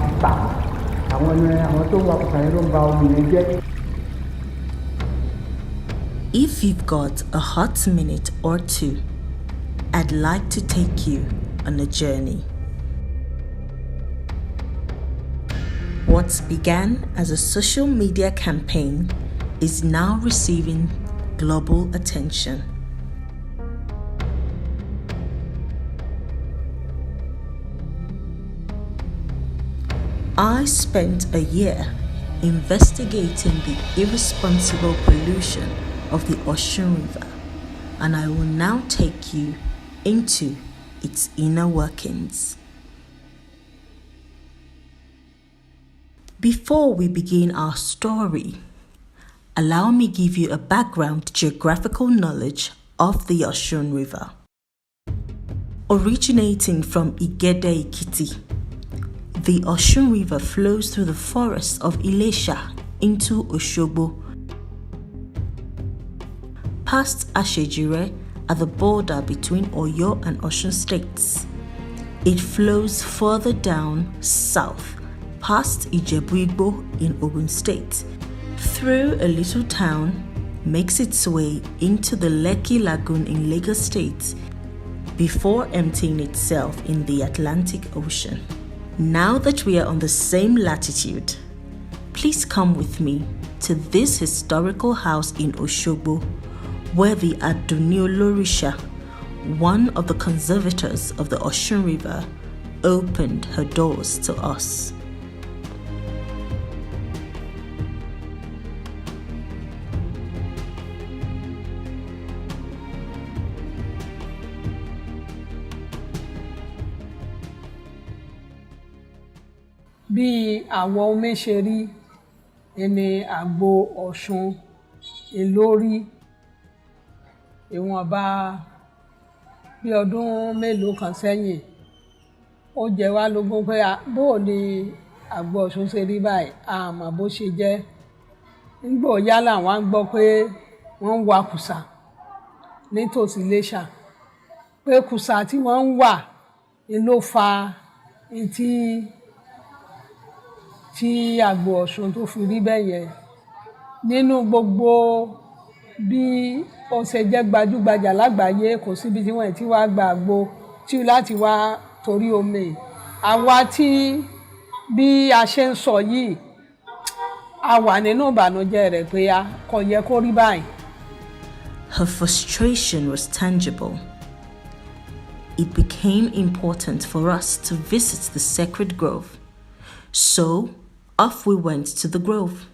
kùsà àwọn tó ń wa kùsà yẹn ló ń ba omi yẹn jẹ́. If you've got a hot minute or two, I'd like to take you on a journey. What began as a social media campaign is now receiving global attention. I spent a year investigating the irresponsible pollution of the Osun River, and I will now take you into its inner workings. Before we begin our story, allow me give you a background geographical knowledge of the Osun River. Originating from Igede Ekiti, the Osun River flows through the forests of Ilesha into Osogbo, past Ashejire at the border between Oyo and Osun states. It flows further down south, past Ijebu-Igbo in Ogun State, through a little town, makes its way into the Lekki Lagoon in Lagos State, before emptying itself in the Atlantic Ocean. Now that we are on the same latitude, please come with me to this historical house in Osogbo, where the Aduni Olorisha, one of the conservators of the Osun River, opened her doors to us. Bí àwọn omi ṣe rí ẹni àgbo Ọ̀ṣun ìlórí ìwọ̀nba bí ọdún mélòó kan sẹ́yìn ó jẹ wá lógún pé bóò ni àgbo Ọ̀ṣun ṣe rí báyìí àmọ́ bó ṣe jẹ́ nígbò yálà wọ́n á gbọ́ pé wọ́n ń wa kùsà nítòsí Iléṣà pé kùsà tí wọ́n ń wà ni ló fa tí àgbo Ọ̀ṣun tó fi rí bẹ́ẹ̀ yẹn nínú gbogbo bí ó ṣe jẹ́ gbajúgbajà lágbàáyé kò síbi tí wọ́n ti wá gba àgbo tí láti wá torí omi àwa tí bí a ṣe ń sọ yìí a wà nínú ìbànújẹ́ rẹ̀ pé kò yẹ kó rí báyìí. Her frustration was tangible. It became important for us to visit the sacred grove. So, off we went to the grove.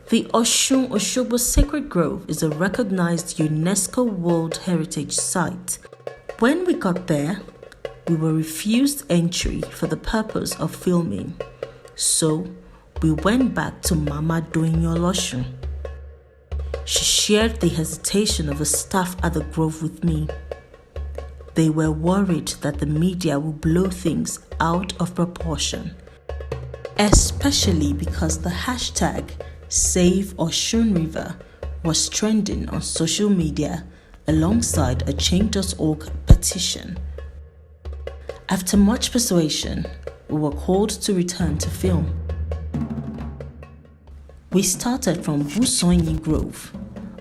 The Osun Osogbo Sacred Grove is a recognized UNESCO World Heritage Site. When we got there, we were refused entry for the purpose of filming. So, we went back to Mama Doinyo Osun. She shared the hesitation of the staff at the grove with me. They were worried that the media would blow things out of proportion, especially because the hashtag Save Osun River was trending on social media alongside a Change.org petition. After much persuasion, we were called to return to film. We started from Busonyi Grove,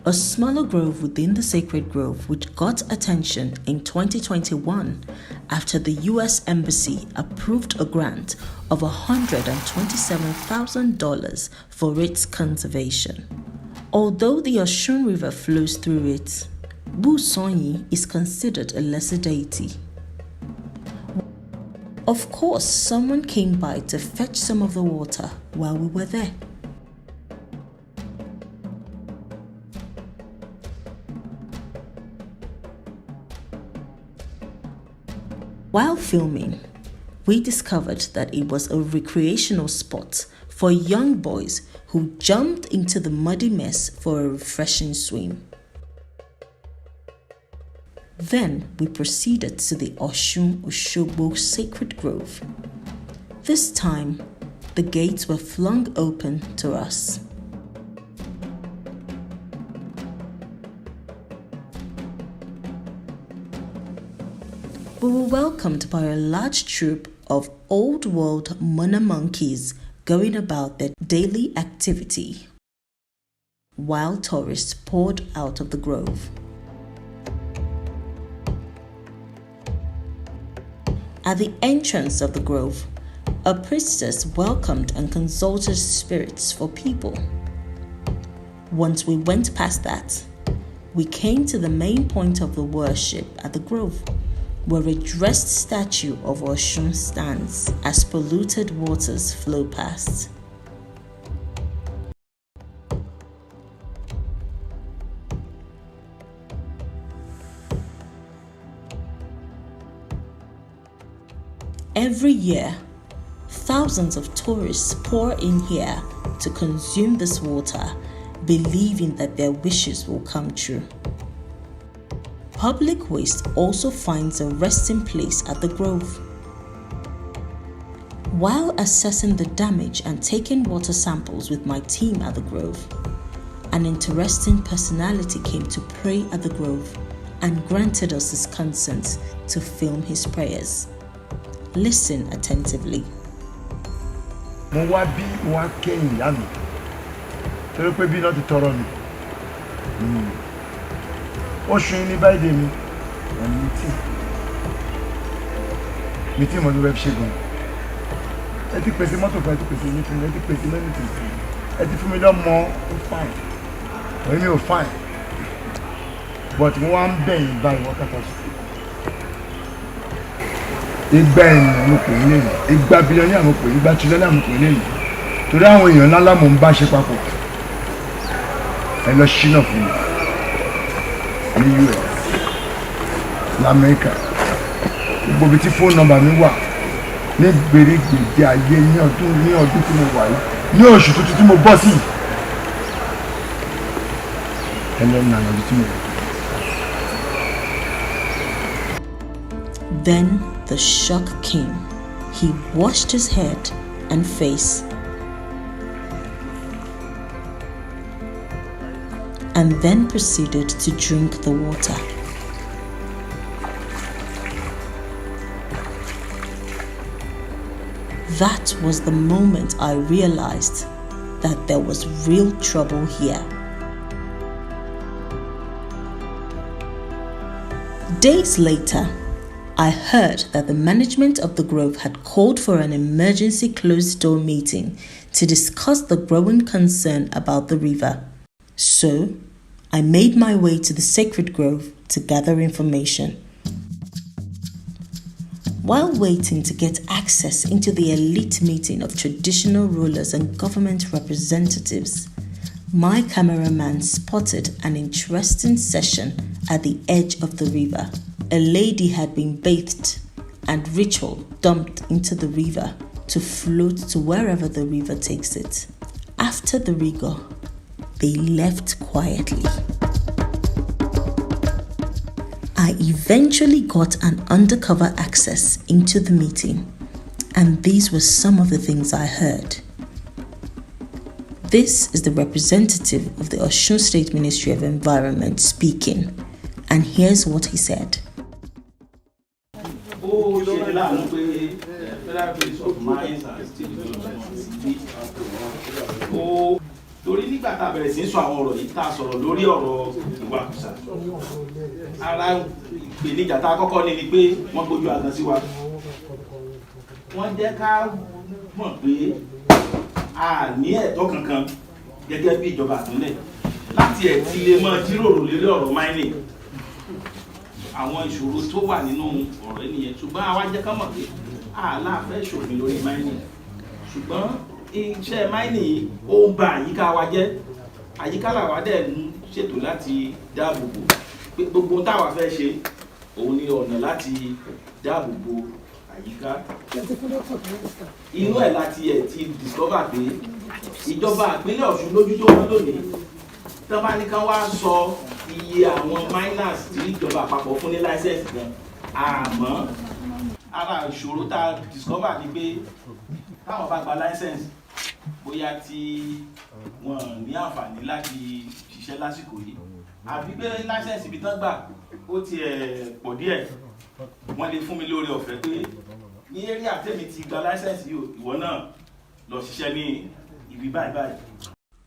a smaller grove within the sacred grove which got attention in 2021 after the US Embassy approved a grant of $127,000 for its conservation. Although the Osun River flows through it, Busonyi is considered a lesser deity. Of course, someone came by to fetch some of the water while we were there. While filming, we discovered that it was a recreational spot for young boys who jumped into the muddy mess for a refreshing swim. Then we proceeded to the Osun Osogbo Sacred Grove. This time, the gates were flung open to us. We were welcomed by a large troop of old world Mona monkeys going about their daily activity, while tourists poured out of the grove. At the entrance of the grove, a priestess welcomed and consulted spirits for people. Once we went past that, we came to the main point of the worship at the grove, where a dressed statue of Osun stands as polluted waters flow past. Every year, thousands of tourists pour in here to consume this water, believing that their wishes will come true. Public waste also finds a resting place at the grove. While assessing the damage and taking water samples with my team at the grove, an interesting personality came to pray at the grove and granted us his consent to film his prayers. Listen attentively. Mo wá bí mo wá kẹ́yìn ìyá mi torí pé bí náà ti tọrọ mi Osun ní báyìí mi mi tí mo ló fẹ́ fi ṣe gan ẹ ti pèsè mọ́tò kan ẹ ti pèsè ní fún mi ẹ ti pèsè mẹ́rin tì ẹ ti fún mi lọ́mọ ó fine òun mi ò fine but mo wá ń bẹ̀yìn báyìí wọ́n kàtà sí. Igba ènìyàn mo pè ní èyí, igba bílíọ̀nù mo pè, igba tírílíọ̀nù mo pè ní èyí. Torí àwọn èèyàn ńlá mo ń bá ṣe papọ̀. Ẹ lọ ṣínà fún mi ní US, l'Amẹ́ríkà. Gbogbo ibi tí fóònù nọ́mbà mi wà ní gbèrégbèdé ayé ní ọdún tí mo wà yìí, ní oṣù tuntun tí mo bọ́ sí. Ẹ lọ nà lọ́dún tí mo wà. Then the shock came. He washed his head and face and then proceeded to drink the water. That was the moment I realized that there was real trouble here. Days later, I heard that the management of the grove had called for an emergency closed-door meeting to discuss the growing concern about the river. So, I made my way to the sacred grove to gather information. While waiting to get access into the elite meeting of traditional rulers and government representatives, my cameraman spotted an interesting session at the edge of the river. A lady had been bathed and ritual dumped into the river to float to wherever the river takes it. After the rigor, they left quietly. I eventually got an undercover access into the meeting, and these were some of the things I heard. This is the representative of the Osun State Ministry of Environment speaking, and here's what he said. Torí nígbà tá a bẹ̀rẹ̀ sí sọ àwọn ọ̀rọ̀ yìí tá a sọ̀rọ̀ lórí ọ̀rọ̀ ìwakùsà ara ìpèníjà tá a kọ́kọ́ ní ni pé wọ́n gbójú àgàn sí wa wọ́n jẹ́ ká mọ̀ pé a ní ẹ̀tọ́ kankan gẹ́gẹ́ bí ìjọba àtúnlẹ̀ láti ẹ̀ ti lè mọ jíròrò lórí ọ̀rọ̀ mining àwọn ìṣòro tó wà nínú ọ̀rọ̀ ènìyàn ṣùgbọ́n àwa jẹ́ ká mọ̀ pé àlàáfẹ́ ṣòfin lórí mining ṣùgbọ́n iṣẹ́ mining ó ń ba àyíká wa jẹ́ àyíká làwa dẹ̀ ń ṣètò láti dáàbò bò pé gbogbo táwa fẹ́ ṣe òun ni ọ̀nà láti dáàbò bò àyíká inú ẹ̀ láti ẹ̀ ti discover pé ìjọba ìpínlẹ̀ Ọ̀ṣun lójú tó wọ́n lónìí tán bá ní ká wá sọ iye àwọn miners tí ìjọba àpapọ̀ fún ní láísẹ̀nsì gan àmọ́ ara ìṣòro tá a discover ni pé táwọn bá gba láísẹ̀nsì bóyá tí wọ́n ní àǹfààní láti ṣiṣẹ́ lásìkò yìí àbí pé láísẹ̀nsì ibi tán gbà ó ti pọ̀ díẹ̀ wọ́n lè fún mi lórí ọ̀fẹ́ pé ní area tèmi ti gba license yìí ìwọ náà lọ ṣiṣẹ́ ní ibi báyìí.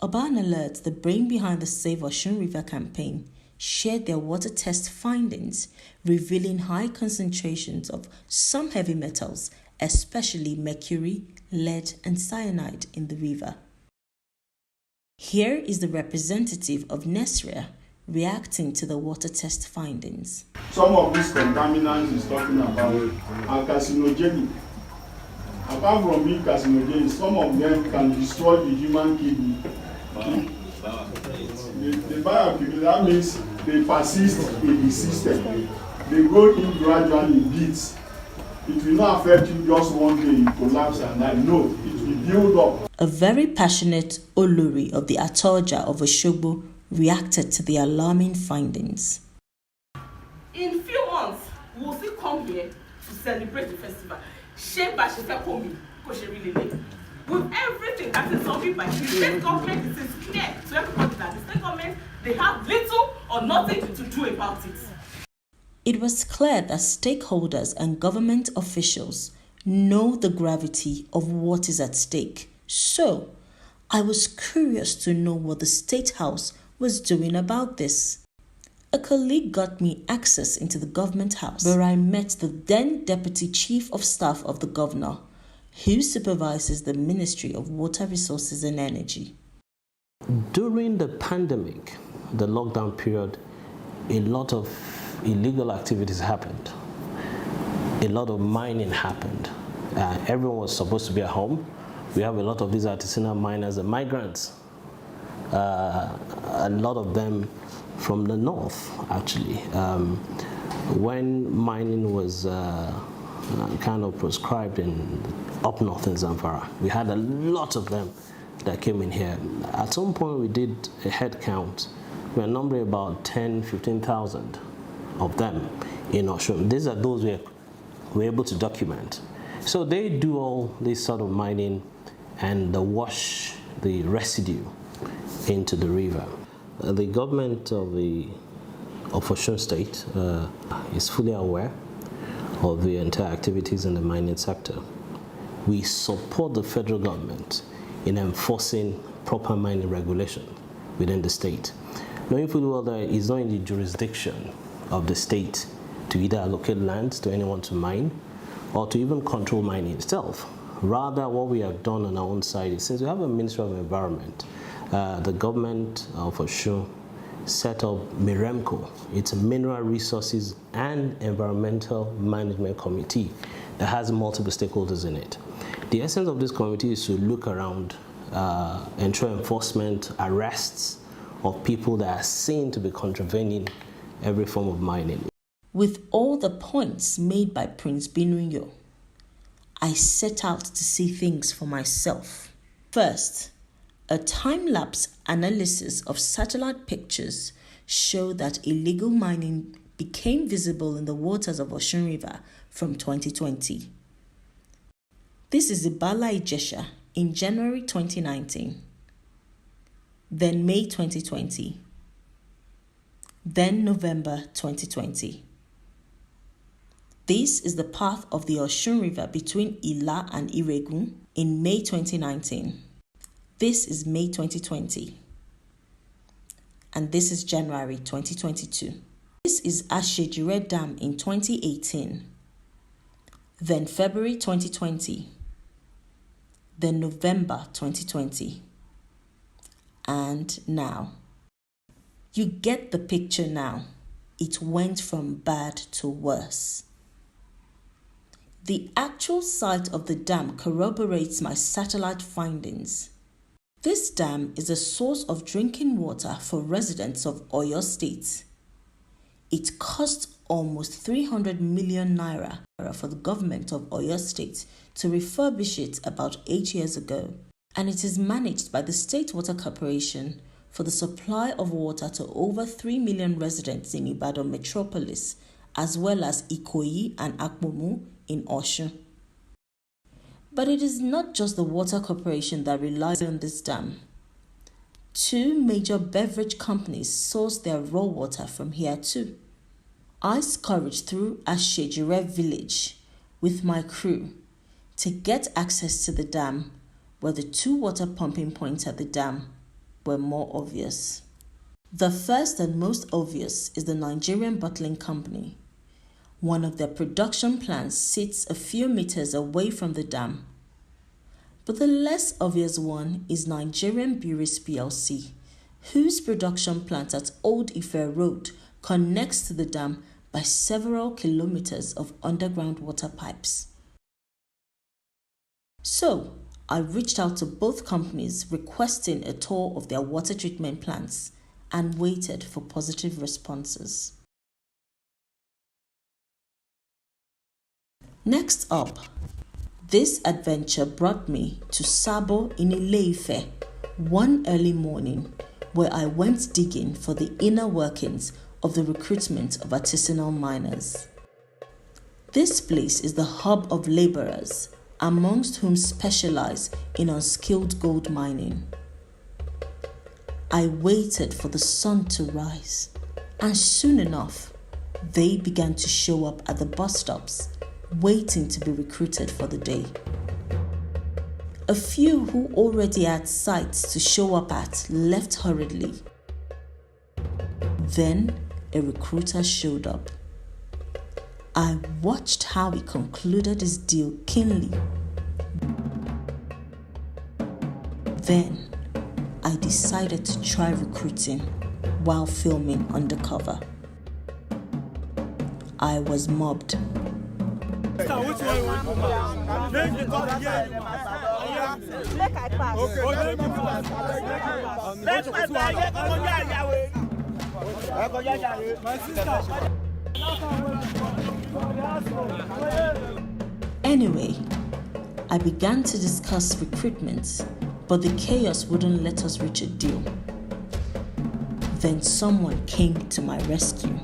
Urban Alert, the brain behind the Save Osun River campaign, shared their water test findings, revealing high concentrations of some heavy metals, especially mercury, lead, and cyanide in the river. Here is the representative of Nesria reacting to the water test findings. Some of these contaminants he's talking about are carcinogenic. Apart from being carcinogenic, some of them can destroy the human kidney. The bioactivity, that means they persist in the system. They go in gradually in bits. It will not affect you just one day, you collapse and die. No, it will build up. A very passionate Olori of the Atoja of Oshogbo reacted to the alarming findings. In few months, we will still come here to celebrate the festival. With everything that is done by the state government, it is clear to everybody that the state government, they have little or nothing to do about it. It was clear that stakeholders and government officials know the gravity of what is at stake. So, I was curious to know what the State House was doing about this. A colleague got me access into the government house, where I met the then Deputy Chief of Staff of the Governor, who supervises the Ministry of Water Resources and Energy. During the pandemic, the lockdown period, a lot of illegal activities happened. A lot of mining happened. Everyone was supposed to be at home. We have a lot of these artisanal miners and migrants. A lot of them from the north, actually. When mining was kind of prescribed up north in Zamfara, we had a lot of them that came in here. At some point, we did a head count. We were numbering about 10, 15,000 of them in Osun. These are those we're able to document. So they do all this sort of mining and wash the residue into the river. The government of Osun State is fully aware of the entire activities in the mining sector. We support the federal government in enforcing proper mining regulation within the state, knowing fully well that it is not in the jurisdiction of the state to either allocate land to anyone to mine or to even control mining itself. Rather, what we have done on our own side is, since we have a Ministry of Environment, the government of Osun set up MIREMCO. It's a Mineral Resources and Environmental Management Committee that has multiple stakeholders in it. The essence of this committee is to look around, ensure enforcement, arrests of people that are seen to be contravening every form of mining. With all the points made by Prince Binunyo, I set out to see things for myself. First, a time-lapse analysis of satellite pictures showed that illegal mining became visible in the waters of Osun River from 2020. This is Ibala Ijesha in January 2019, then May 2020, then November 2020. This is the path of the Osun River between Ila and Iregun in May 2019. This is May 2020. And this is January 2022. This is Ashejire Dam in 2018. Then February 2020. Then November 2020. And now. You get the picture now. It went from bad to worse. The actual site of the dam corroborates my satellite findings. This dam is a source of drinking water for residents of Oyo State. It cost almost 300 million naira for the government of Oyo State to refurbish it about 8 years ago, and it is managed by the State Water Corporation for the supply of water to over 3 million residents in Ibadan metropolis, as well as Ikoyi and Akpomu in Osun. But it is not just the water corporation that relies on this dam. Two major beverage companies source their raw water from here too. I scoured through Ashejire village, with my crew to get access to the dam, where the 2 water pumping points at the dam were more obvious. The first and most obvious is the Nigerian Bottling Company. One of their production plants sits a few meters away from the dam. But the less obvious one is Nigerian Breweries PLC, whose production plant at Old Ife Road connects to the dam by several kilometers of underground water pipes. So, I reached out to both companies requesting a tour of their water treatment plants and waited for positive responses. Next up, this adventure brought me to Sabo in Ile-Ife one early morning, where I went digging for the inner workings of the recruitment of artisanal miners. This place is the hub of laborers, amongst whom specialize in unskilled gold mining. I waited for the sun to rise, and soon enough, they began to show up at the bus stops, waiting to be recruited for the day. A few who already had sites to show up at left hurriedly. Then a recruiter showed up. I watched how he concluded his deal keenly. Then I decided to try recruiting while filming undercover. I was mobbed. Make I pass. Anyway, I began to discuss recruitment, but the chaos wouldn't let us reach a deal. Then someone came to my rescue.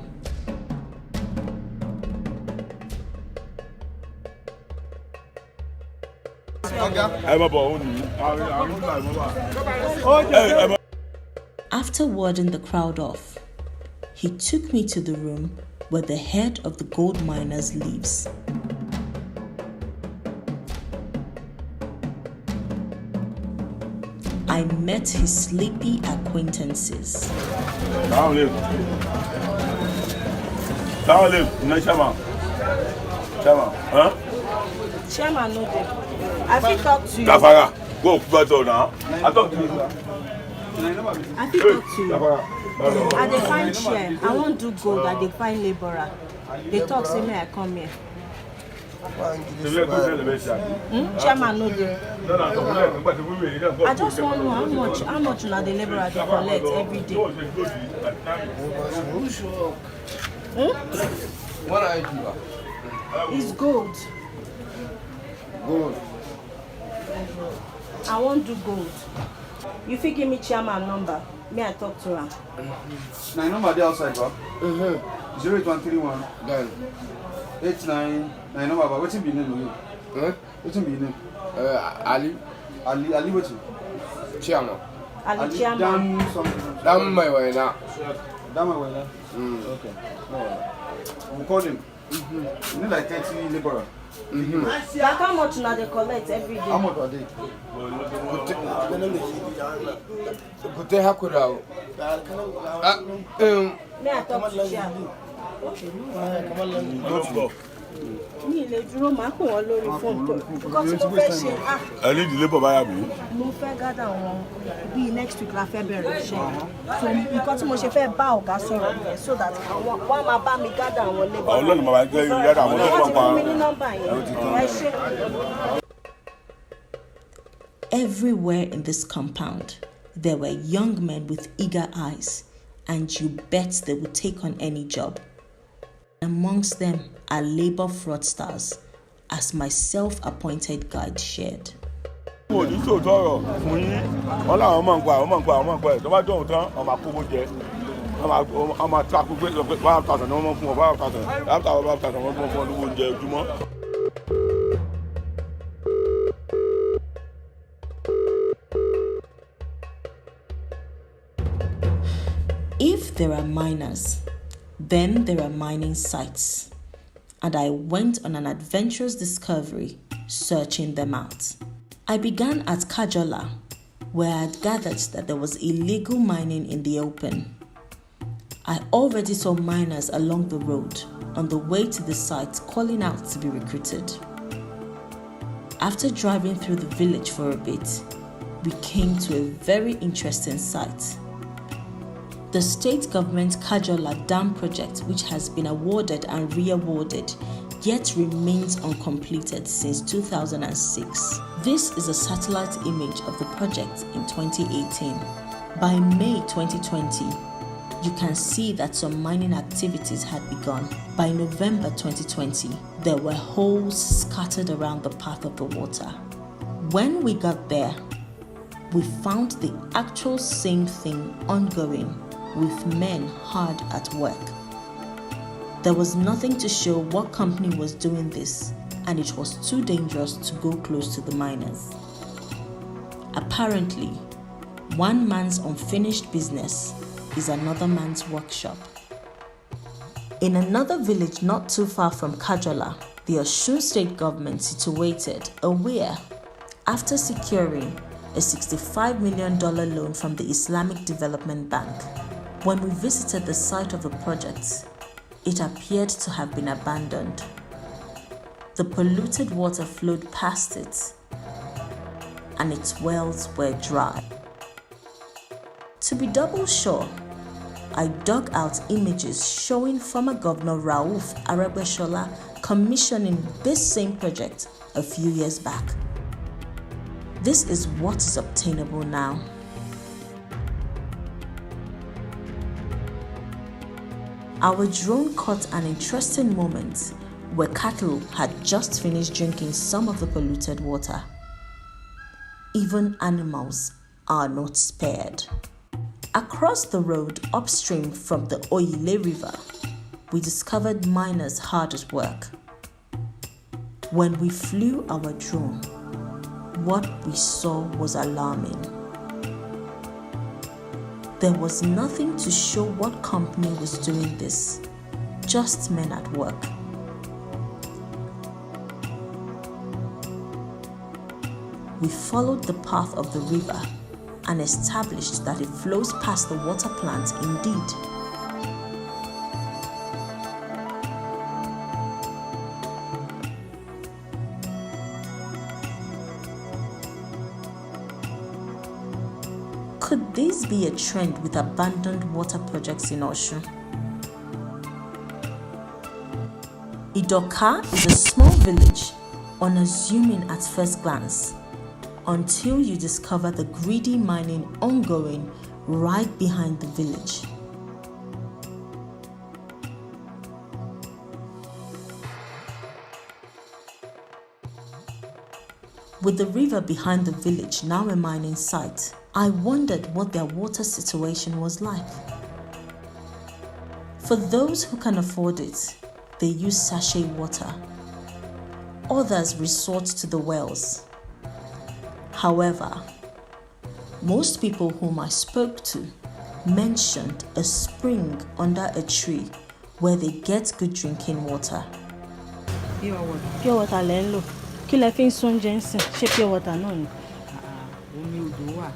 After warding the crowd off, he took me to the room where the head of the gold miners lives. I met his sleepy acquaintances. Chairman, no dey. I fit talk to you. Tafara, go better now. I talk to you. I fit talk to you. I dey find chair. I wan do gold. I dey find labourer. They talk say me I come here. Chairman, no dey. I just want to know how much na the labourer dey collect every day. What are you doing? It's gold. Gold. I won't do gold. You fit give me chairman number. May I talk to her? My number there outside, bro. 08131. Then 89. My number, but what's in the name? What's in the name? Ali. Ali, what's it? Chairman. Ali chairman. Down my way now. Down my way now. Okay. We'll call him. You need like 30 laborer. Like how much now they collect every day? How much are they? Put the hakura. May I talk to chairman? Okay. Mi lè dúró máa pè wọ́n lórí fóònù nǹkan tí mo fẹ́ ṣe I need the labor buyer me. Mo fẹ́ gádà wọn bíi next week la fẹ́ bẹ̀rẹ̀ iṣẹ́ so nǹkan tí mo ṣe fẹ́ bá ọ̀gá sọ̀rọ̀ yẹn so that wọ́n máa bá mi gádà àwọn labour. Àwọn ọlọ́run máa gbé gádà àwọn labour. Wọ́n ti fún mi ní nọ́mbà yẹn ẹ ṣé. Everywhere in this compound, there were young men with eager eyes, and you bet they would take on any job. Amongst them are labor fraudsters, as my self-appointed guide shared. Mo ní sòótọ́ ọ̀rọ̀ fún yín, wọ́n láwọn máa ń pa ẹ̀ tó bá dọ̀hún tán, ọmọ àkókò jẹ, ọmọ àtàkùn gbé 5,000 ni wọ́n mọ̀ fún ọ 5,000, after 5,000 wọ́n mọ̀ fún ọ lówó oúnjẹ ojúmọ́. If there are miners, then there are mining sites. and I went on an adventurous discovery, searching them out. I began at Kajola, where I had gathered that there was illegal mining in the open. I already saw miners along the road on the way to the site calling out to be recruited. After driving through the village for a bit, we came to a very interesting site. The state government Kajola Dam project, which has been awarded and re-awarded, yet remains uncompleted since 2006. This is a satellite image of the project in 2018. By May 2020, you can see that some mining activities had begun. By November 2020, there were holes scattered around the path of the water. When we got there, we found the actual same thing ongoing, with men hard at work. There was nothing to show what company was doing this, and it was too dangerous to go close to the miners. Apparently, one man's unfinished business is another man's workshop. In another village not too far from Kajola, the Osun state government situated a weir after securing a $65 million loan from the Islamic Development Bank. When we visited the site of the project, it appeared to have been abandoned. The polluted water flowed past it, and its wells were dry. To be double sure, I dug out images showing former Governor Rauf Aregbesola commissioning this same project a few years back. This is what is obtainable now. Our drone caught an interesting moment where cattle had just finished drinking some of the polluted water. Even animals are not spared. Across the road upstream from the Osun River, we discovered miners hard at work. When we flew our drone, what we saw was alarming. There was nothing to show what company was doing this, just men at work. We followed the path of the river and established that it flows past the water plant indeed. Could this be a trend with abandoned water projects in Osun? Idoka is a small village, unassuming at first glance, until you discover the greedy mining ongoing right behind the village. With the river behind the village now a mining site, I wondered what their water situation was like. For those who can afford it, they use sachet water. Others resort to the wells. However, most people whom I spoke to mentioned a spring under a tree where they get good drinking water. Pure water lẹ́ńlò. Kí lẹ fi ń sún jẹ́nsìn? Ṣé pure water náà ni? Omi odò wà.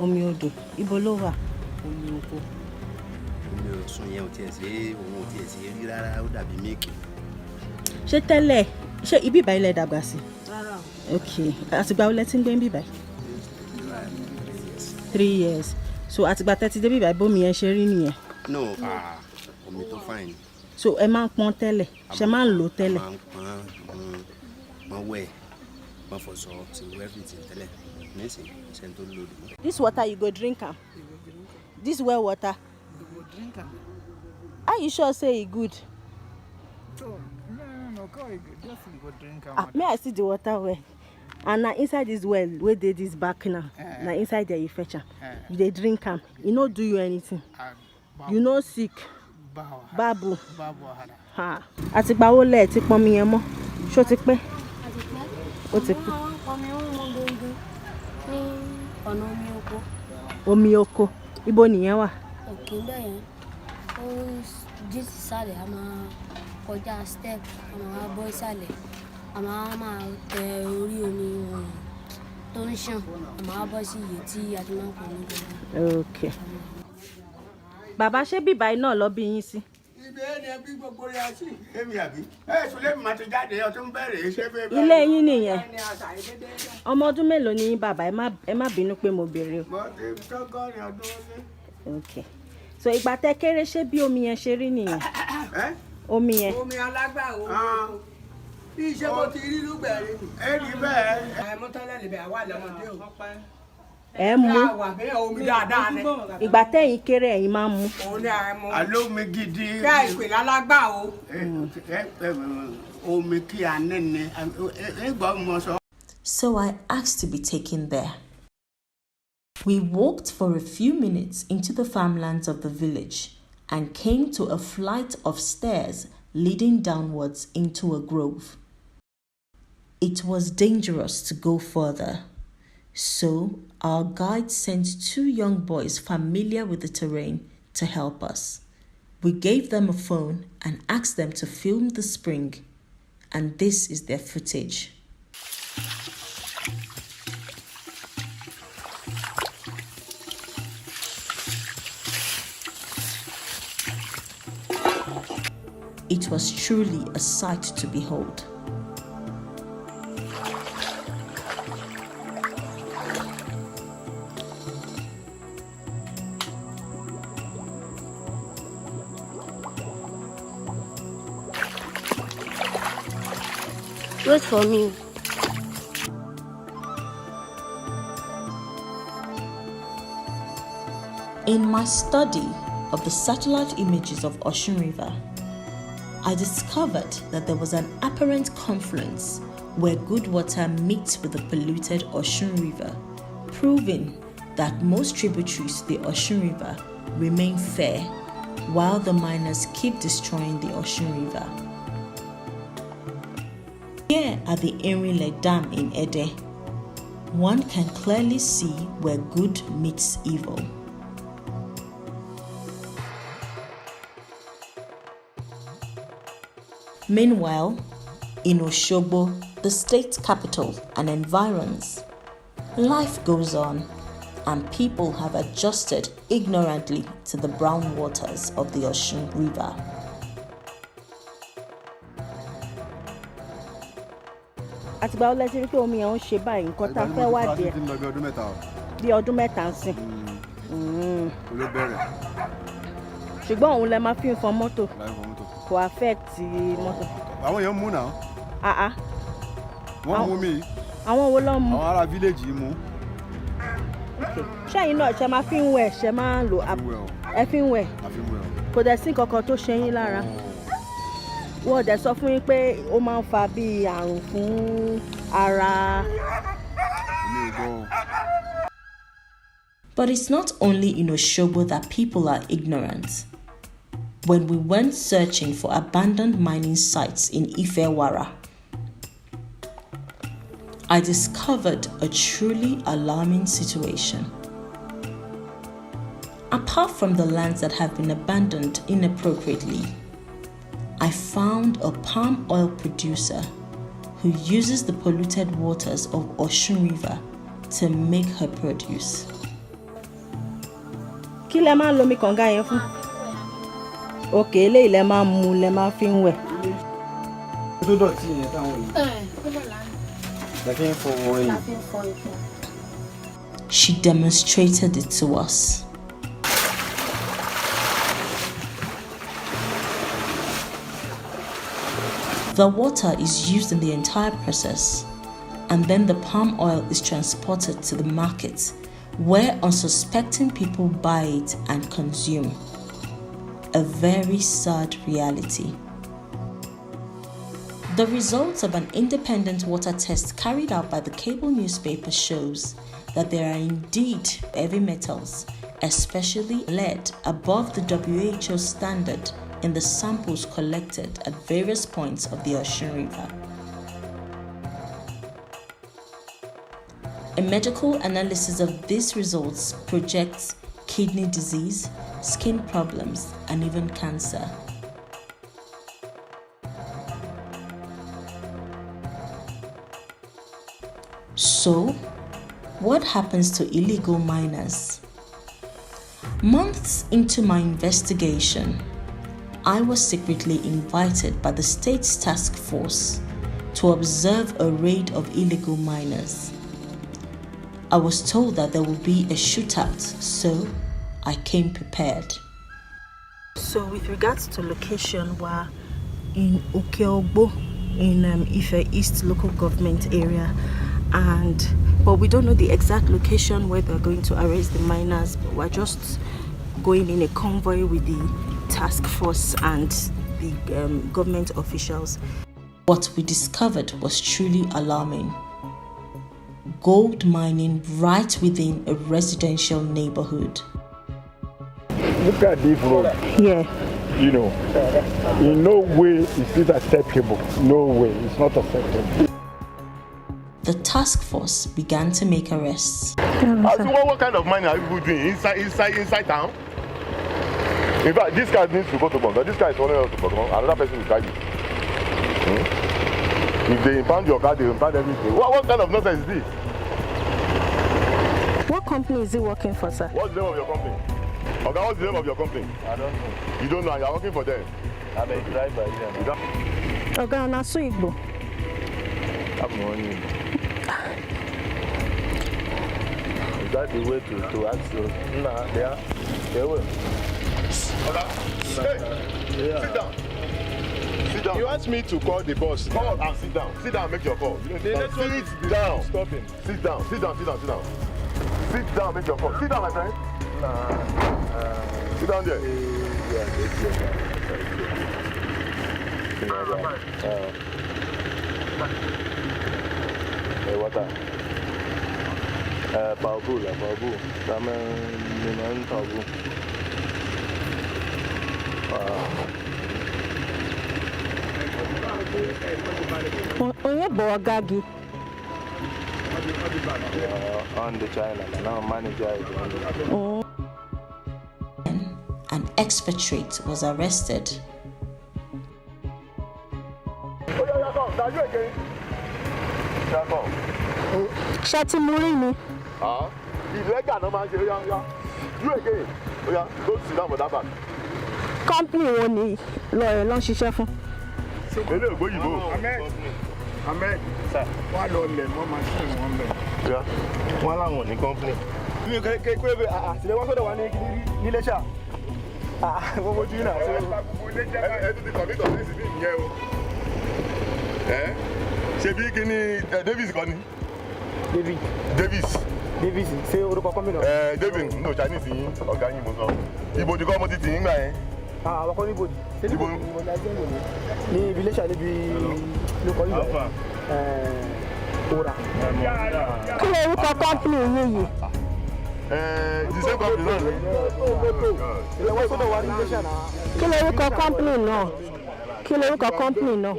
Omi odò. Ibo ló wà? Omi oko. Omi Ọ̀ṣun yẹn ò tiẹ̀ sí òun ò tiẹ̀ sí rí rárá, ó dàbí mílìkì. Ṣé tẹ́lẹ̀ ṣé ibi ìbá ilẹ̀ dàgbà sí? Rárá o. Okay. Àtìgbà wo lẹ ti ń gbé ń bí báyìí? 3 years. So àtìgbà tẹ́ ti dé bí báyìí bómi yẹn ṣe rí nìyẹn? No, omi tó fine. So ẹ máa ń pọn tẹ́lẹ̀? Ṣé máa ń lò tẹ́lẹ̀? Máa wẹ̀, máa fọṣọ, ṣe everything tẹ́lẹ̀. This water you go drink am? This well water? You go drink am. Are you sure say e good? No, go just you go drink am. May I see the water well? And now inside this well, where they this back now, now inside there you fetch am. You dey drink am. E no do you anything. You no sick. Babu. Ha. Àtìgbà wo lẹ ti pọn mi yẹn mọ́? Ṣó ti pẹ́? Ó ti pẹ́. Ọ̀nà omi oko. Omi oko. Ibo nìyẹn wà? Òkè bẹ́ẹ̀ yẹn. Ó jí sísàlẹ̀ a máa kọjá step a máa wá bọ́ ìsàlẹ̀ a máa tẹ orí omi tó ń ṣàn a máa bọ́ sí iye tí a ti máa ń pọ̀ ní gbogbo. Okay. Bàbá ṣé bíbá iná lọ bí yín sí? Ibẹ̀ ni ẹbí gbogbo rẹ̀ sí. Èmi àbí. Sùlẹ́mì máa ti jáde ọtún bẹ̀rẹ̀ iṣẹ́ bẹ́ẹ̀ bá. Ilé yín nìyẹn. Ọmọ ọdún mélòó ni yín bàbá? Ẹ má bínú pé mo béèrè o. Mo ti tọ́gọ́rin ọdún lé. Okay. So ìgbà tẹ́ kéré ṣé bí omi yẹn ṣe rí nìyẹn? Omi yẹn. Omi alágbàro. Bí iṣẹ́ mo ti rí lúgbẹ̀rẹ̀ ni. Èyí bẹ́ẹ̀. Àìmọ́tọ́lẹ̀ lè bẹ̀ àwa lọ́mọdé o. Ẹ mú. Omi dáadáa ni. Ìgbà tẹ́yìn kéré ẹ̀yin máa ń mú. Òun ni àìmọ́. Àlómi gidi. Kí àìpè lálágbà o. Omi kí a nẹ́ni. Ẹgbọ́n mo sọ. So I asked to be taken there. We walked for a few minutes into the farmlands of the village and came to a flight of stairs leading downwards into a grove. It was dangerous to go further, so our guide sent 2 young boys familiar with the terrain to help us. We gave them a phone and asked them to film the spring, and this is their footage. It was truly a sight to behold. Wait for me. In my study of the satellite images of Osun River, I discovered that there was an apparent confluence where good water meets with the polluted Osun River, proving that most tributaries to the Osun River remain fair while the miners keep destroying the Osun River. Here at the Erinle Dam in Ede, one can clearly see where good meets evil. Meanwhile, in Osogbo, the state capital and environs, life goes on and people have adjusted ignorantly to the brown waters of the Osun River. Àtìgbà wo lẹ ti rí pé omi yẹn ń ṣe báyìí nǹkan tá a fẹ́ wá díẹ̀. Bí ọdún mẹ́ta ń sìn. Ló bẹ̀rẹ̀. Ṣùgbọ́n òun lẹ máa fi ń fọ mọ́tò. Kò affect mọ́tò. Àwọn èèyàn mú náà. Wọ́n mú mi. Àwọn wo ló mú? Àwọn ará village mú. Ṣẹ́yìn náà ṣe máa fi ń wẹ̀ ṣe máa ń lo ẹ fi ń wẹ̀. Kò dẹ̀ sí nǹkan kan tó ṣe yín lára. Wọ́n dẹ̀ sọ fún yín pé ó máa ń fa bí àrùn fún ara. But it's not only in Osogbo that people are ignorant. When we went searching for abandoned mining sites in Ifewara, I discovered a truly alarming situation. Apart from the lands that have been abandoned inappropriately, I found a palm oil producer who uses the polluted waters of Osun River to make her produce. Kí lẹ máa ń lo omi kànga yẹn fún? Òkè eléyìí lẹ máa ń mu lẹ máa fi ń wẹ̀. Tó dọ̀tí yẹn táwọn yìí. La fi ń fọ ẹyìn. She demonstrated it to us. The water is used in the entire process, and then the palm oil is transported to the market, where unsuspecting people buy it and consume. A very sad reality. The results of an independent water test carried out by the cable newspaper shows that there are indeed heavy metals, especially lead, above the WHO standard in the samples collected at various points of the Osun River. A medical analysis of these results projects kidney disease, skin problems, and even cancer. So, what happens to illegal miners? Months into my investigation, I was secretly invited by the state's task force to observe a raid of illegal miners. I was told that there would be a shootout, so I came prepared. So with regards to location, we're in Okeogbo in Ife East local government area, but we don't know the exact location where they're going to arrest the miners, but we're just going in a convoy with the task force and the government officials. What we discovered was truly alarming. Gold mining right within a residential neighborhood. Look at this road. Yeah. You know, in no way is it acceptable. No way, it's not acceptable. The task force began to make arrests. What kind of mining are you doing inside town? In fact, this guy needs to go to Bonga. This guy is only to Bonga. Another person will drive you. If they impound your car, they impound everything. What kind of nonsense is this? What company is he working for, sir? What's the name of your company? Okay, what's the name of your company? I don't know. You don't know, you're working for them? I'm a driver, yeah. Okay, I'm not Igbo. I'm money. Is that the way to ask you? Nah, they will. Hey, yeah. Sit down. Sit down. You asked me to call the boss. Come on and sit down. Sit down and make your call. Sit down. Stop him. Sit down. Sit down. Sit down. Sit down. Sit down, make your call. Sit down, my friend. Sit down there. Hey, water. Babu. On the China, now manager is An expatriate was arrested. Shati Murini. Illegal, no man. You again. Go sit down for that back. Company woni lawyer ló ń ṣiṣẹ́ fún. Ele ògbó yìnbó. Ahmed, wà lọ lẹ̀ mọ́ machine wọn bẹ̀. Wọ́n láwọn ní company. Mi ò kéré pé àtìlẹ́ wọ́n sọ̀dọ̀ wà ní Iléṣà. Wọ́n mojú náà. Ẹ tún ti kọ̀mí tọ̀sí sí ìyẹn o. Ṣé bí kí ni Davis kọ́ ni? Davis ṣé orúkọ kọ́mí náà? David no Chinese yín ọ̀gá yín mo sọ. Ibo ni kọ́ mo ti tì yín gbà yẹn. Àwọn kan níbo ni? Ibo ní ibi Iléṣà níbi lókọ̀ yìí bẹ̀rẹ̀. Ora. Kí ló orúkọ company yìí? The same company náà ni. Ìlọ́wọ́ sọ́dọ̀ wà ní Iléṣà náà. Kí ló orúkọ company náà? Kí ló orúkọ company náà?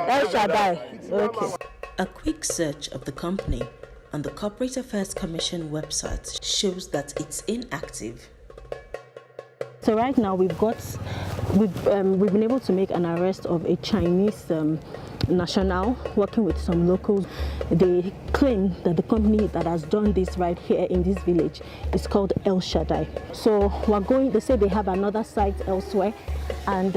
El Shaddai. Okay. A quick search of the company on the Corporate Affairs Commission website shows that it's inactive. So right now we've been able to make an arrest of a Chinese national working with some locals. They claim that the company that has done this right here in this village is called El Shaddai. So they say they have another site elsewhere, and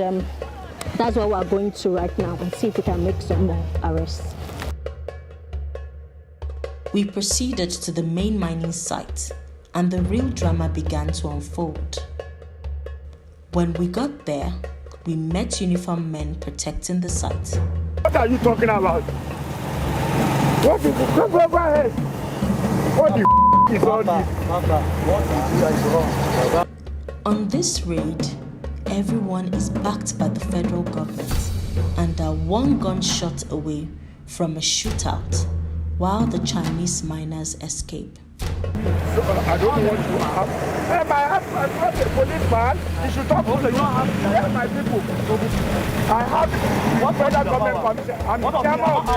that's what we're going to right now and see if we can make some more arrests. We proceeded to the main mining site, and the real drama began to unfold. When we got there, we met uniformed men protecting the site. What are you talking about? What is the come over here? What the is all this? On this raid, everyone is backed by the federal government and are one gunshot away from a shootout while the Chinese miners escape. I don't want to have. My husband was a policeman. He should talk to you. My people. I have what federal government commission. I'm the chairman of the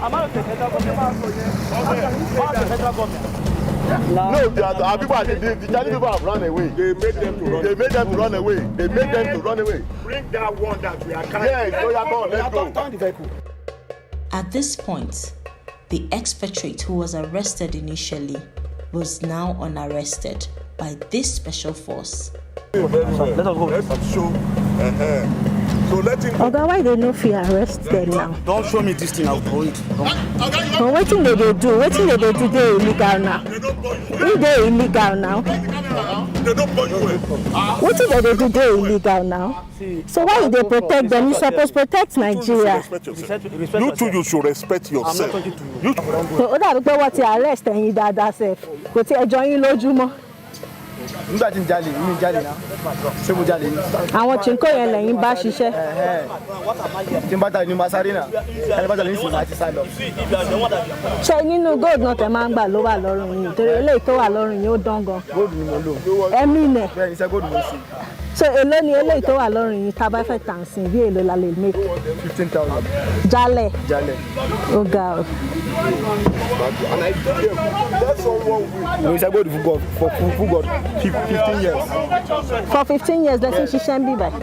I'm not the federal government. No, our people, the Chinese people have run away. They made them to run away. They made them to run away. Bring that one that we are carrying. Yes, so come on, let's go. At this point, the expatriate who was arrested initially was now unarrested by this special force. Let us go. Let's show. So let him go. Oga, why they no fit arrest them now? Don't show me this thing, I'll hold it. But wetin they do? Wetin they do dey illegal now? If they illegal now? Wetin they do dey illegal now? So why they protect them? You supposed to protect Nigeria. You too, you should respect yourself. So ó dàbí pé wọ́n ti arrest ẹ̀yin dáadáa sef. Kò tí ẹ jọ yín lójúmọ́. Nígbà tí ń jalè, mi ń jalè náà. Ṣé mo jalè ni? Àwọn chinko yẹn lẹ́yìn bá ṣiṣẹ́. Tí n bá jalè ni mo sáré náà. Ẹni bá jalè ní ìsìn àti sálọ. Ṣé nínú gold náà tẹ máa ń gbà ló wà lọ́rùn yìí? Torí eléyìí tó wà lọ́rùn yìí ó dán gan. Gold ni mo lò. Ẹ̀mí nẹ̀. Bẹ́ẹ̀ ni iṣẹ́ gold mo ṣe. So èló ni eléyìí tó wà lọ́rùn yìí tá a bá fẹ́ tàn sí bí èló la lè make? 15,000. Jálẹ̀. Jálẹ̀. Ó ga o. Mo iṣẹ́ gold fún God 15 years. For 15 years lẹ ti ń ṣiṣẹ́ ń bí báyìí.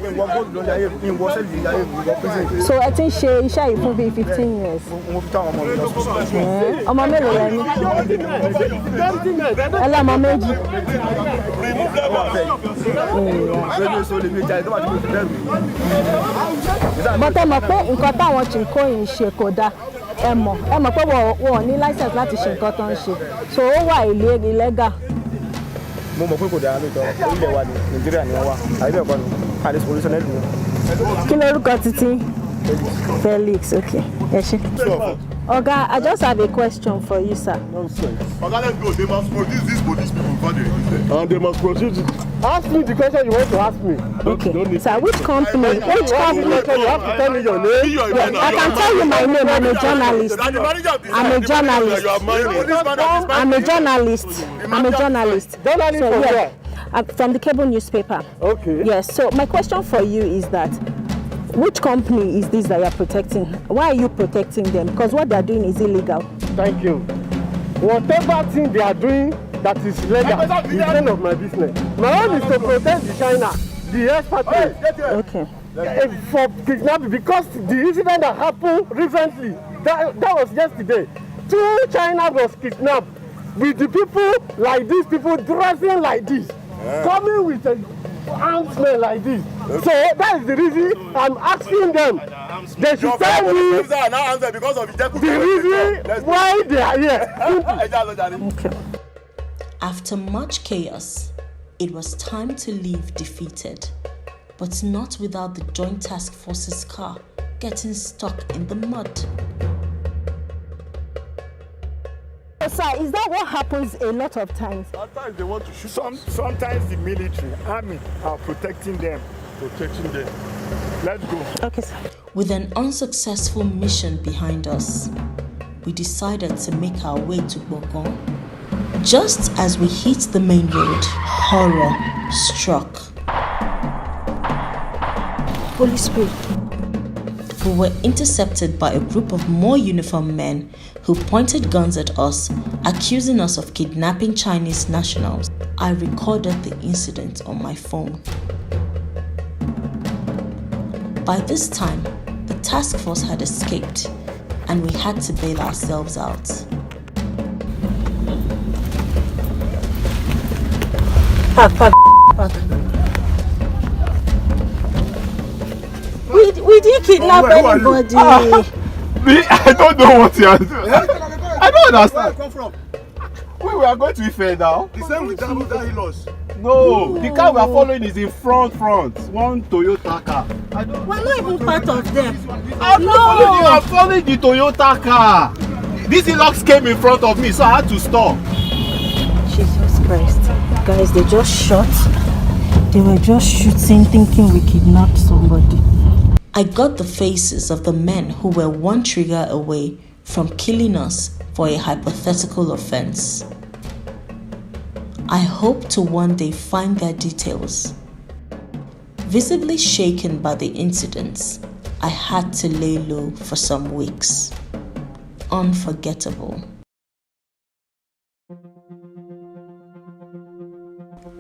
So ẹ ti ń ṣe iṣẹ́ yìí fún bíi 15 years. Ọmọ mélòó lẹ ní? Ẹ lọ́mọ méjì. Bọ́tẹ́ mọ̀ pé nǹkan táwọn chinko yìí ń ṣe kò dáa. Ẹ mọ̀ pé wọ́n ní license láti ṣe nǹkan tó ń ṣe. So ó wà illegal. Mo mọ̀ pé kò dára lóòótọ́ ilẹ̀ wa ní Nàìjíríà ni wọ́n wà àbí bẹ́ẹ̀ kọ́ ni àdéhùn pollution ẹ̀dùn wọn. Kí lorúkọ títí? Felix, okay. Ẹ ṣé. Oga, I just have a question for you, sir. Nonsense. Oga, let's go. They must produce these police people before they release them. And they must produce it. Ask me the question you want to ask me. Okay. Sir, which company? Which company? You have to tell me your name. Yes, I can tell you my name. I'm a journalist. I'm a journalist. I'm a journalist. I'm a journalist. Journalist from where? From the cable newspaper. Okay. Yes. So my question for you is that, which company is this that you are protecting? Why are you protecting them? Because what they are doing is illegal. Thank you. Whatever thing they are doing that is legal is none of my business. My own is to protect the China, the expatriates. Okay. For kidnapping, because the incident that happened recently, that was yesterday. 2 China was kidnapped with the people like these people dressing like this, coming with a arms like this. So that is the reason I'm asking them. They should tell me the reason why they are here. Okay. After much chaos, it was time to leave defeated, but not without the Joint Task Force's car getting stuck in the mud. Sir, is that what happens a lot of times? Sometimes they want to shoot. Sometimes the military, army are protecting them. Let's go. Okay, sir. With an unsuccessful mission behind us, we decided to make our way to Bogon. Just as we hit the main road, horror struck. Holy Spirit. We were intercepted by a group of more uniformed men who pointed guns at us, accusing us of kidnapping Chinese nationals. I recorded the incident on my phone. By this time, the task force had escaped, and we had to bail ourselves out. We didn't kidnap anybody. I don't know what you are doing. I don't understand. Where come from? We are going to Ife now. The same with that he lost. No, the car we are following is in front. One Toyota car. We're not even part of them. I'm not following you. I'm following the Toyota car. This Hilux came in front of me, so I had to stop. Jesus Christ. Guys, they just shot. They were just shooting, thinking we kidnapped somebody. I got the faces of the men who were one trigger away from killing us for a hypothetical offense. I hope to one day find their details. Visibly shaken by the incidents, I had to lay low for some weeks. Unforgettable.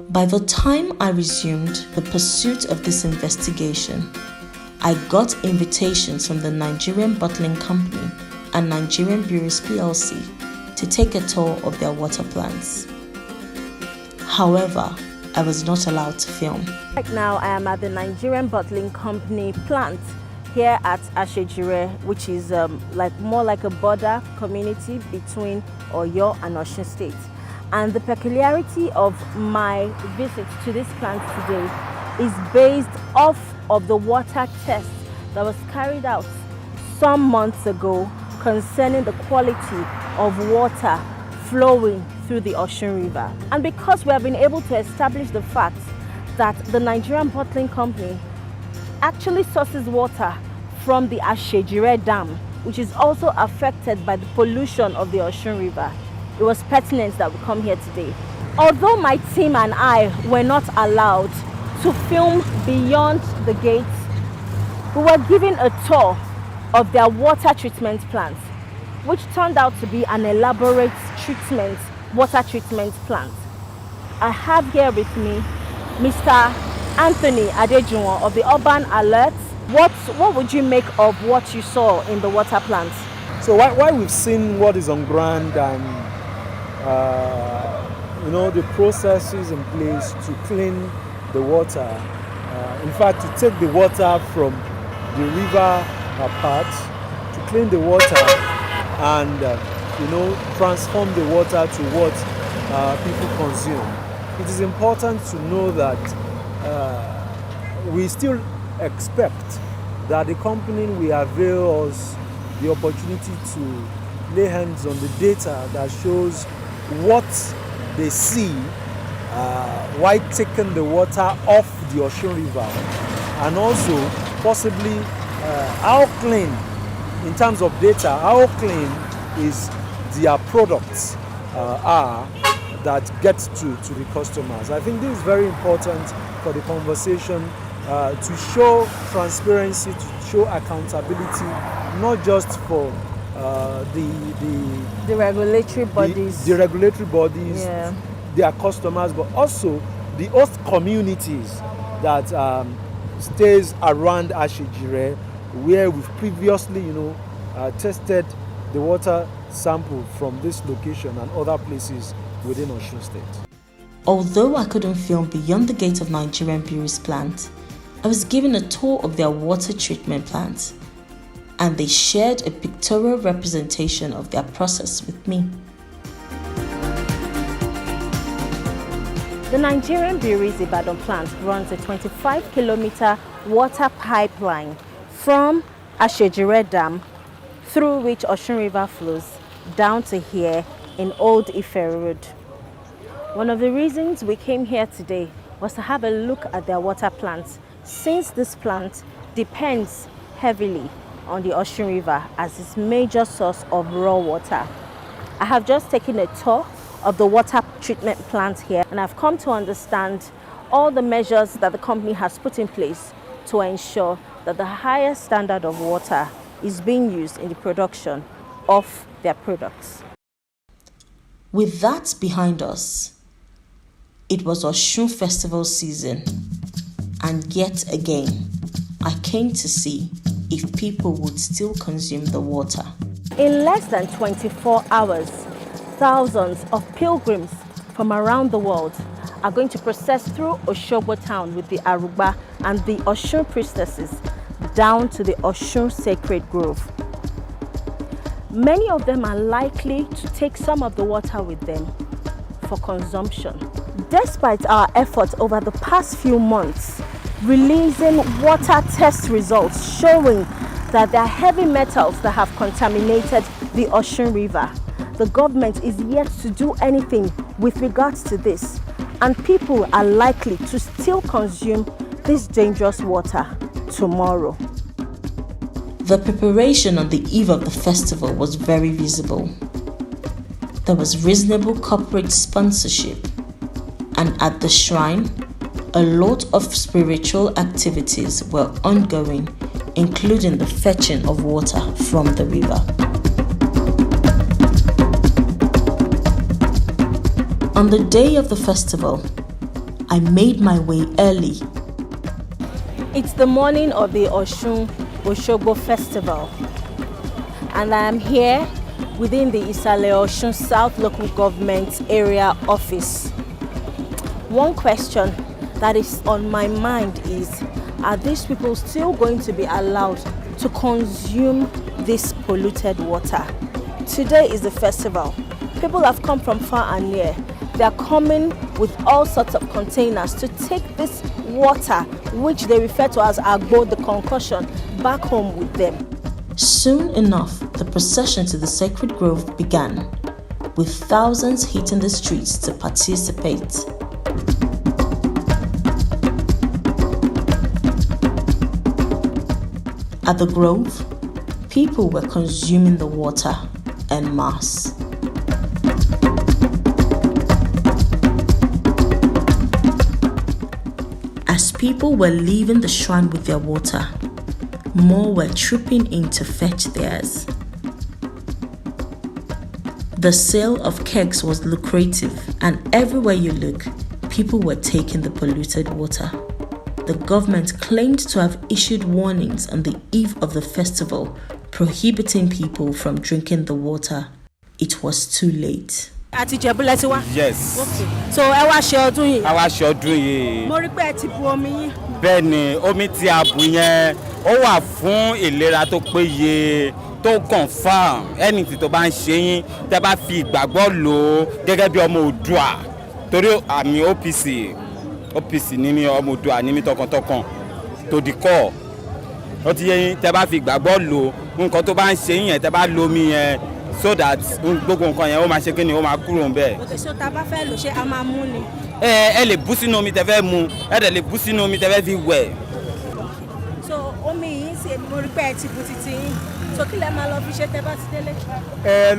By the time I resumed the pursuit of this investigation, I got invitations from the Nigerian Bottling Company and Nigerian Breweries PLC to take a tour of their water plants. However, I was not allowed to film. Right now, I am at the Nigerian Bottling Company plant here at Ashejire, which is more like a border community between Oyo and Osun State. And the peculiarity of my visit to this plant today is based off of the water test that was carried out some months ago concerning the quality of water flowing through the Osun River. And because we have been able to establish the fact that the Nigerian Bottling Company actually sources water from the Ashejire Dam, which is also affected by the pollution of the Osun River, it was pertinent that we come here today. Although my team and I were not allowed to film beyond the gates, we were given a tour of their water treatment plant, which turned out to be an elaborate water treatment plant. I have here with me Mr. Anthony Adejuwon of the Urban Alert. What would you make of what you saw in the water plant? So while we've seen what is on ground and the processes in place to clean the water, in fact to take the water from the river apart, to clean the water and transform the water to what people consume. It is important to know that we still expect that the company will avail us the opportunity to lay hands on the data that shows what they see while taking the water off the Osun River, and also possibly how clean, in terms of data, how clean is their products are that gets to the customers. I think this is very important for the conversation to show transparency, to show accountability, not just for the regulatory bodies, yeah, their customers, but also the host communities that stays around Ashejire, where we've previously, tested the water sample from this location and other places within Osun State. Although I couldn't film beyond the gate of Nigerian Breweries plant, I was given a tour of their water treatment plant, and they shared a pictorial representation of their process with me. The Nigerian Breweries Ibadan plant runs a 25-kilometer water pipeline from Ashejire Dam, through which Osun River flows, down to here in Old Ife Road. One of the reasons we came here today was to have a look at their water plant, since this plant depends heavily on the Osun River as its major source of raw water. I have just taken a tour of the water treatment plant here, and I've come to understand all the measures that the company has put in place to ensure that the highest standard of water is being used in the production of their products. With that behind us, it was Osun Festival season, and yet again, I came to see if people would still consume the water. In less than 24 hours, thousands of pilgrims from around the world are going to process through Osogbo town with the Arugba and the Osun priestesses down to the Osun Sacred Grove. Many of them are likely to take some of the water with them for consumption. Despite our efforts over the past few months, releasing water test results showing that there are heavy metals that have contaminated the Osun River, the government is yet to do anything with regards to this, and people are likely to still consume this dangerous water tomorrow. The preparation on the eve of the festival was very visible. There was reasonable corporate sponsorship, and at the shrine, a lot of spiritual activities were ongoing, including the fetching of water from the river. On the day of the festival, I made my way early. It's the morning of the Osun Osogbo festival. and I am here within the Isale Osun South Local Government Area Office. One question that is on my mind is, are these people still going to be allowed to consume this polluted water? Today is the festival. People have come from far and near. They are coming with all sorts of containers to take this water, which they refer to as agbo, the concoction, back home with them. Soon enough, the procession to the sacred grove began, with thousands hitting the streets to participate. At the grove, people were consuming the water en masse. As people were leaving the shrine with their water, more were trooping in to fetch theirs. The sale of kegs was lucrative, and everywhere you look, people were taking the polluted water. The government claimed to have issued warnings on the eve of the festival, prohibiting people from drinking the water. It was too late. Yes. Okay. So ẹ wá ṣe ọdún yìí. A wá ṣe ọdún yìí. Mo rí pé ẹ ti bu omi yín. Bẹ́ẹ̀ni, omi tí a bù yẹn ó wà fún ìlera tó péye, tó confirm anything tó bá ń ṣe yín tẹ́ bá fi ìgbàgbọ́ lò ó gẹ́gẹ́ bí ọmọ Oòduà. Torí àmì OPC ní mi ọmọ Oòduà ní mi tọkàntọkàn tó di kọ́. Ó ti yé yín tẹ́ bá fi ìgbàgbọ́ lò nǹkan tó bá ń ṣe yín yẹn tẹ́ bá lo omi yẹn so that gbogbo nǹkan yẹn ó máa ṣe kíni ó máa kúrò ńbẹ̀. Okay, so tá bá fẹ́ lò ṣé a máa mú ni. Ẹ lè bú sínú omi tẹ́ fẹ́ mu, ẹ dẹ̀ lè bú sínú omi tẹ́ fẹ́ fi wẹ̀. So omi yìí ṣe mo rí pé ẹ ti bu titi yín. So kí lẹ máa lọ fi ṣe tẹ́ bá ti délé.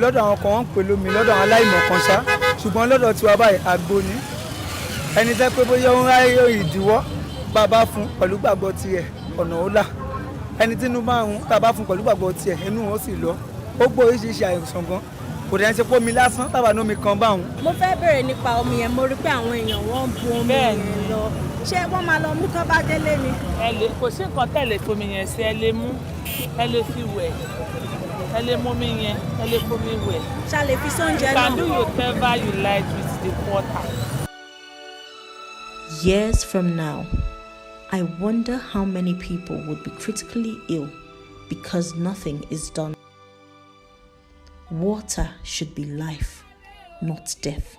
Lọ́dọ̀ àwọn kan wọ́n ń pè lómi lọ́dọ̀ àwọn aláìmọ̀ kan ṣá, ṣùgbọ́n lọ́dọ̀ tiwa báyìí àgbo ni. Ẹni tẹ́ pé bóyá ó ń ráyè ìdíwọ́ bàbá fún pẹ̀lú gbàgbọ́ tiẹ̀ ọ̀nà ó là. Ẹni tí inú bá ń tàbá fún pẹ̀lú gbàgbọ́ tiẹ̀ inú wọn sì lọ. Ó gbọ́ oríṣiríṣi àìsàn gan. Kò dẹ̀ ń ṣe pé omi lásán tàbá ní omi kan bá òun. Mo fẹ́ bèrè nípa omi yẹn, mo rí pé àwọn èèyàn wọ́n bu omi yẹn lọ. Ṣé wọ́n máa lọ mú tán bá délé ni? Kò sí nǹkan tẹ̀lé fomi yẹn sí, ẹ lè mú, ẹ lè fi wẹ̀, ẹ lè mú omi yẹn, ẹ lè fomi wẹ̀. Ṣá lè fi sóúnjẹ náà? You can do whatever you like with the water. Years from now, I wonder how many people would be critically ill because nothing is done. Water should be life, not death.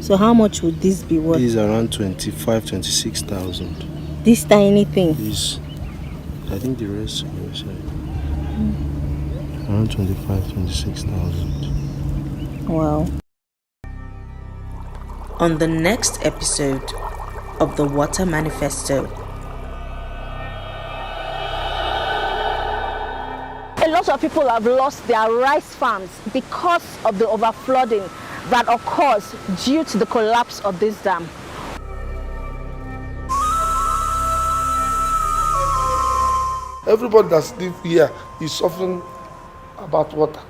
So how much would this be worth? This is around 26,000. This tiny thing? This, I think the rest, around 26,000. Wow. On the next episode of the Water Manifesto. A lot of people have lost their rice farms because of the overflooding that occurs due to the collapse of this dam. Everybody that's live here is suffering about water.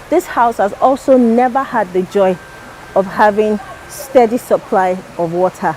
This house has also never had the joy of having steady supply of water.